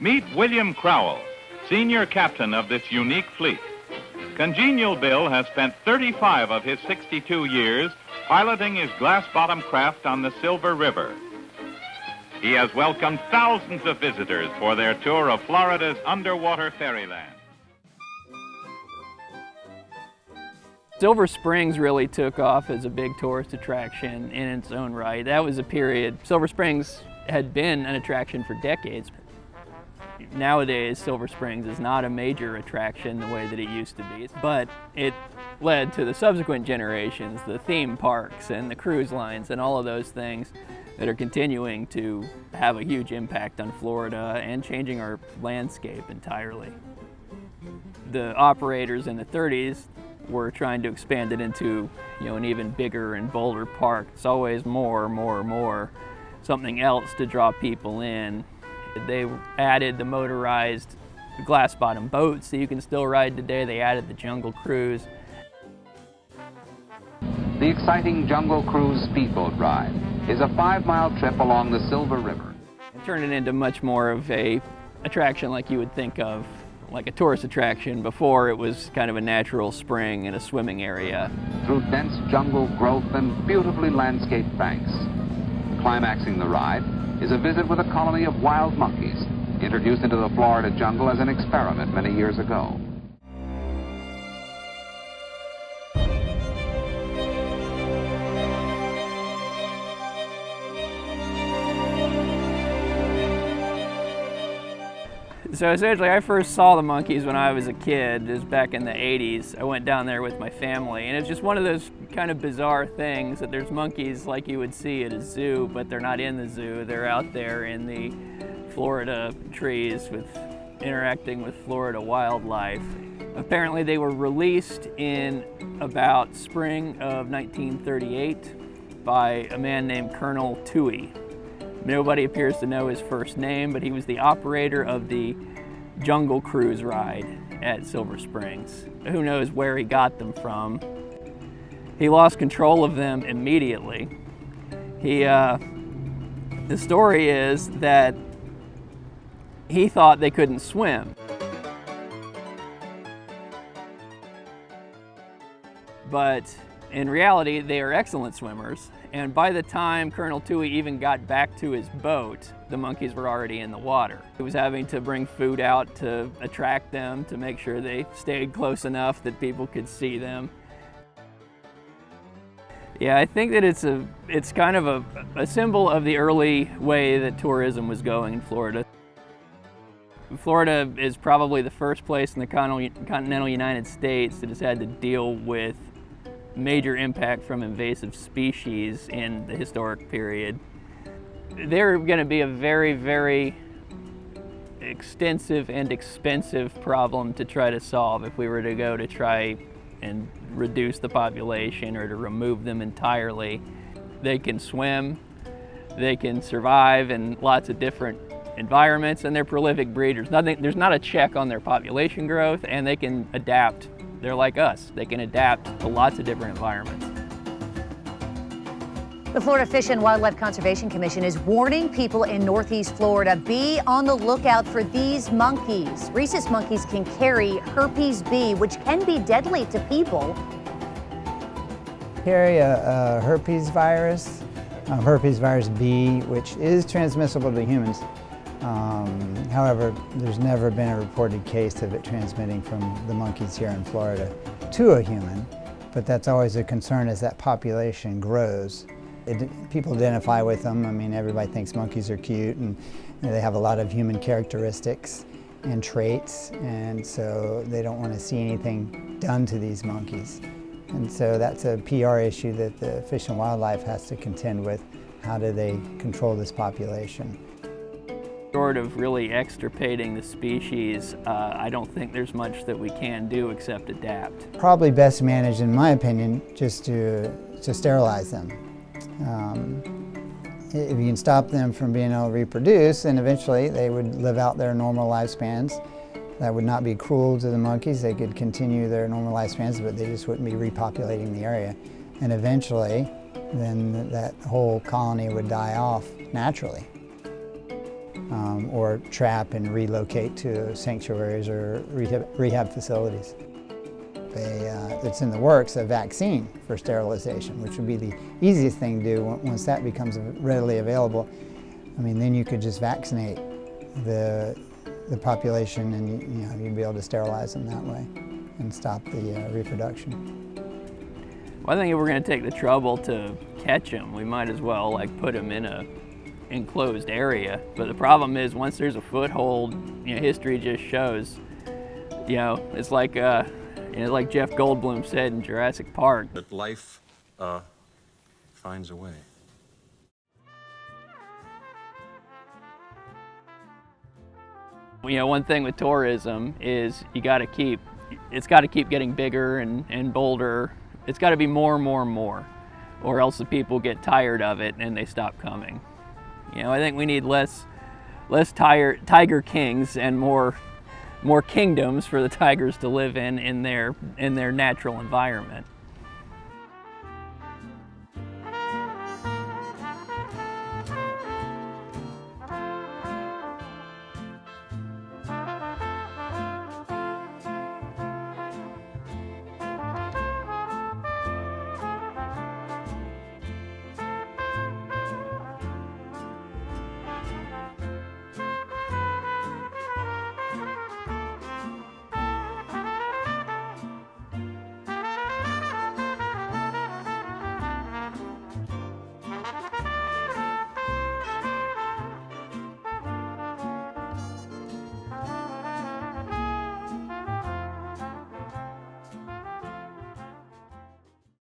Meet William Crowell, senior captain of this unique fleet. Congenial Bill has spent 35 of his 62 years piloting his glass-bottom craft on the Silver River. He has welcomed thousands of visitors for their tour of Florida's underwater fairyland. Silver Springs really took off as a big tourist attraction in its own right. That was a period. Silver Springs had been an attraction for decades. Nowadays, Silver Springs is not a major attraction the way that it used to be, but it led to the subsequent generations, the theme parks and the cruise lines and all of those things that are continuing to have a huge impact on Florida and changing our landscape entirely. The operators in the 30s were trying to expand it into, an even bigger and bolder park. It's always more, something else to draw people in. They added the motorized glass-bottom boats that you can still ride today. They added the Jungle Cruise. The exciting Jungle Cruise speedboat ride is a 5-mile trip along the Silver River. It turned it into much more of a attraction like you would think of, like a tourist attraction. Before, it was kind of a natural spring and a swimming area. Through dense jungle growth and beautifully landscaped banks. Climaxing the ride is a visit with a colony of wild monkeys, introduced into the Florida jungle as an experiment many years ago. So essentially, I first saw the monkeys when I was a kid. It was back in the 80s. I went down there with my family, and it's just one of those kind of bizarre things that there's monkeys like you would see at a zoo, but they're not in the zoo. They're out there in the Florida trees interacting with Florida wildlife. Apparently, they were released in about spring of 1938 by a man named Colonel Toohey. Nobody appears to know his first name, but he was the operator of the Jungle Cruise ride at Silver Springs. Who knows where he got them from. He lost control of them immediately. The story is that he thought they couldn't swim. But in reality, they are excellent swimmers. And by the time Colonel Toohey even got back to his boat, the monkeys were already in the water. He was having to bring food out to attract them, to make sure they stayed close enough that people could see them. Yeah, I think that it's kind of a symbol of the early way that tourism was going in Florida. Florida is probably the first place in the continental United States that has had to deal with major impact from invasive species in the historic period. They're going to be a very, very extensive and expensive problem to try to solve if we were to go to try and reduce the population or to remove them entirely. They can swim, they can survive in lots of different environments, and they're prolific breeders. There's not a check on their population growth, and they can adapt. They're like us. They can adapt to lots of different environments. The Florida Fish and Wildlife Conservation Commission is warning people in Northeast Florida, be on the lookout for these monkeys. Rhesus monkeys can carry herpes B, which can be deadly to people. Carry a herpes virus B, which is transmissible to humans. However, there's never been a reported case of it transmitting from the monkeys here in Florida to a human, but that's always a concern as that population grows. People identify with them. I mean, everybody thinks monkeys are cute, and they have a lot of human characteristics and traits, and so they don't want to see anything done to these monkeys. And so that's a PR issue that the Fish and Wildlife has to contend with. How do they control this population? Short of really extirpating the species, I don't think there's much that we can do except adapt. Probably best managed, in my opinion, just to sterilize them. If you can stop them from being able to reproduce, then eventually they would live out their normal lifespans. That would not be cruel to the monkeys. They could continue their normal lifespans, but they just wouldn't be repopulating the area. And eventually, then that whole colony would die off naturally. or trap and relocate to sanctuaries or rehab facilities. It's in the works, a vaccine for sterilization, which would be the easiest thing to do once that becomes readily available. I mean, then you could just vaccinate the population, and you'd be able to sterilize them that way and stop the reproduction. Well, I think if we're going to take the trouble to catch them, we might as well put them in a enclosed area. But the problem is, once there's a foothold, history just shows, it's like like Jeff Goldblum said in Jurassic Park, that life finds a way. One thing with tourism is it's got to keep getting bigger and bolder. It's got to be more and more and more, or else the people get tired of it and they stop coming. I think we need less tiger kings and more kingdoms for the tigers to live in their natural environment.